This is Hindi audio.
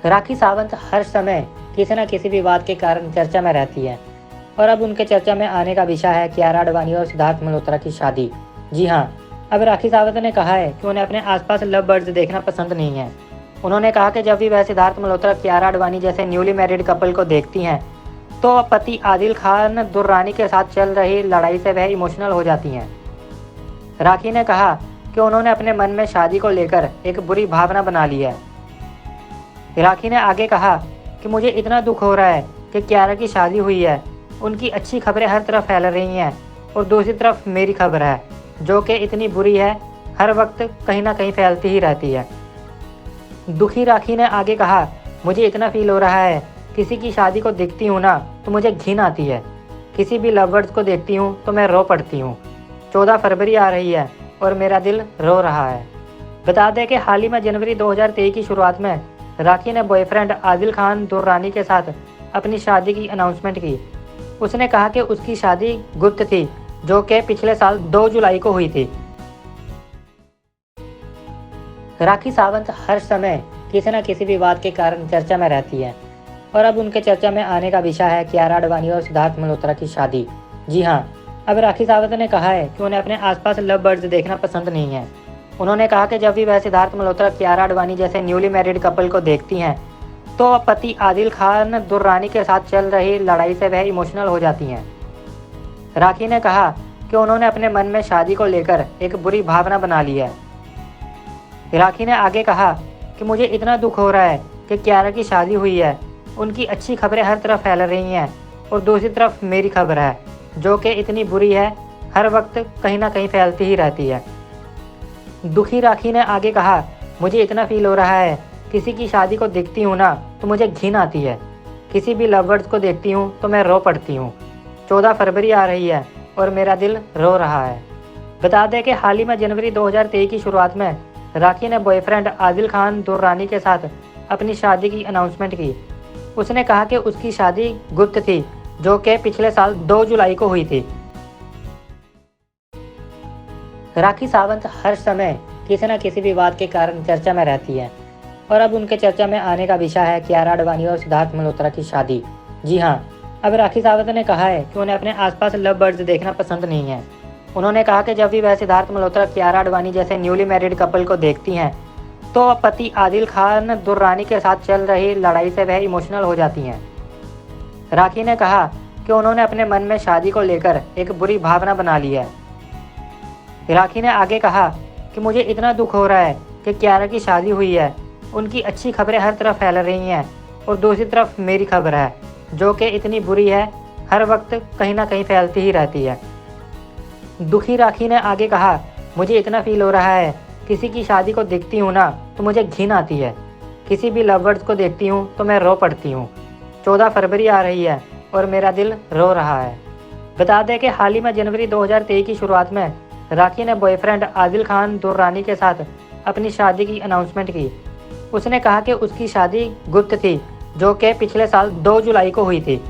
राखी सावंत हर समय किसी न किसी विवाद के कारण चर्चा में रहती है और अब उनके चर्चा में आने का विषय है कियारा आडवाणी और सिद्धार्थ मल्होत्रा की शादी। जी हाँ, अब राखी सावंत ने कहा है कि उन्हें अपने आसपास लव बर्ड्स देखना पसंद नहीं है। उन्होंने कहा कि जब भी वह सिद्धार्थ मल्होत्रा कियारा आडवाणी जैसे न्यूली मैरिड कपल को देखती हैं तो पति आदिल खान दुर्रानी के साथ चल रही लड़ाई से वह इमोशनल हो जाती हैं। राखी ने कहा कि उन्होंने अपने मन में शादी को लेकर एक बुरी भावना बना ली है। राखी ने आगे कहा कि मुझे इतना दुख हो रहा है कि कियारा की शादी हुई है, उनकी अच्छी खबरें हर तरफ फैल रही हैं और दूसरी तरफ मेरी खबर है जो कि इतनी बुरी है, हर वक्त कहीं ना कहीं फैलती ही रहती है। दुखी राखी ने आगे कहा, मुझे इतना फील हो रहा है, किसी की शादी को देखती हूँ ना तो मुझे घिन आती है, किसी भी लवर्स को देखती हूँ तो मैं रो पड़ती हूँ। 14 फरवरी आ रही है और मेरा दिल रो रहा है। बता दें कि हाल ही में जनवरी 2023 की शुरुआत में राखी ने बॉयफ्रेंड आदिल खान दुर्रानी के साथ अपनी शादी की अनाउंसमेंट की। उसने कहा कि उसकी शादी गुप्त थी जो कि पिछले साल 2 जुलाई को हुई थी। राखी सावंत हर समय किसी न किसी विवाद के कारण चर्चा में रहती है और अब उनके चर्चा में आने का विषय है कियारा आडवाणी और सिद्धार्थ मल्होत्रा की शादी। जी हाँ, अब राखी सावंत ने कहा है कि उन्हें अपने आसपास लव बर्ड्स देखना पसंद नहीं है। उन्होंने कहा कि जब भी वह सिद्धार्थ मल्होत्रा कियारा आडवाणी जैसे न्यूली मैरिड कपल को देखती हैं तो पति आदिल खान दुर्रानी के साथ चल रही लड़ाई से वह इमोशनल हो जाती हैं। राखी ने कहा कि उन्होंने अपने मन में शादी को लेकर एक बुरी भावना बना ली है। राखी ने आगे कहा कि मुझे इतना दुख हो रहा है कि कियारा की शादी हुई है, उनकी अच्छी खबरें हर तरफ फैल रही हैं और दूसरी तरफ मेरी खबर है जो कि इतनी बुरी है, हर वक्त कहीं ना कहीं फैलती ही रहती है। दुखी राखी ने आगे कहा, मुझे इतना फील हो रहा है, किसी की शादी को देखती हूँ ना तो मुझे घिन आती है, किसी भी लवर्स को देखती हूँ तो मैं रो पड़ती हूँ। 14 फरवरी आ रही है और मेरा दिल रो रहा है। बता दें कि हाल ही में जनवरी 2023 की शुरुआत में राखी ने बॉयफ्रेंड आदिल खान दुर्रानी के साथ अपनी शादी की अनाउंसमेंट की। उसने कहा कि उसकी शादी गुप्त थी जो कि पिछले साल 2 जुलाई को हुई थी। राखी सावंत हर समय किसी न किसी विवाद के कारण चर्चा में रहती है और अब उनके चर्चा में आने का विषय है कियारा आडवाणी और सिद्धार्थ मल्होत्रा की शादी। जी हाँ, अब राखी सावंत ने कहा है कि उन्हें अपने आसपास लव बर्ड्स देखना पसंद नहीं है। उन्होंने कहा कि जब भी वह सिद्धार्थ मल्होत्रा कियारा आडवाणी जैसे न्यूली मैरिड कपल को देखती हैं तो पति आदिल खान दुर्रानी के साथ चल रही लड़ाई से वह इमोशनल हो जाती हैं। राखी ने कहा कि उन्होंने अपने मन में शादी को लेकर एक बुरी भावना बना ली है। राखी ने आगे कहा कि मुझे इतना दुख हो रहा है कि कियारा की शादी हुई है, उनकी अच्छी खबरें हर तरफ फैल रही हैं और दूसरी तरफ मेरी खबर है जो कि इतनी बुरी है, हर वक्त कहीं ना कहीं फैलती ही रहती है। दुखी राखी ने आगे कहा, मुझे इतना फील हो रहा है, किसी की शादी को देखती हूँ ना तो मुझे घिन आती है, किसी भी लवर्स को देखती हूँ तो मैं रो पड़ती हूँ। 14 फरवरी आ रही है और मेरा दिल रो रहा है। बता दें कि हाल ही में जनवरी 2023 की शुरुआत में राखी ने बॉयफ्रेंड आदिल खान दुर्रानी के साथ अपनी शादी की अनाउंसमेंट की। उसने कहा कि उसकी शादी गुप्त थी जो कि पिछले साल 2 जुलाई को हुई थी।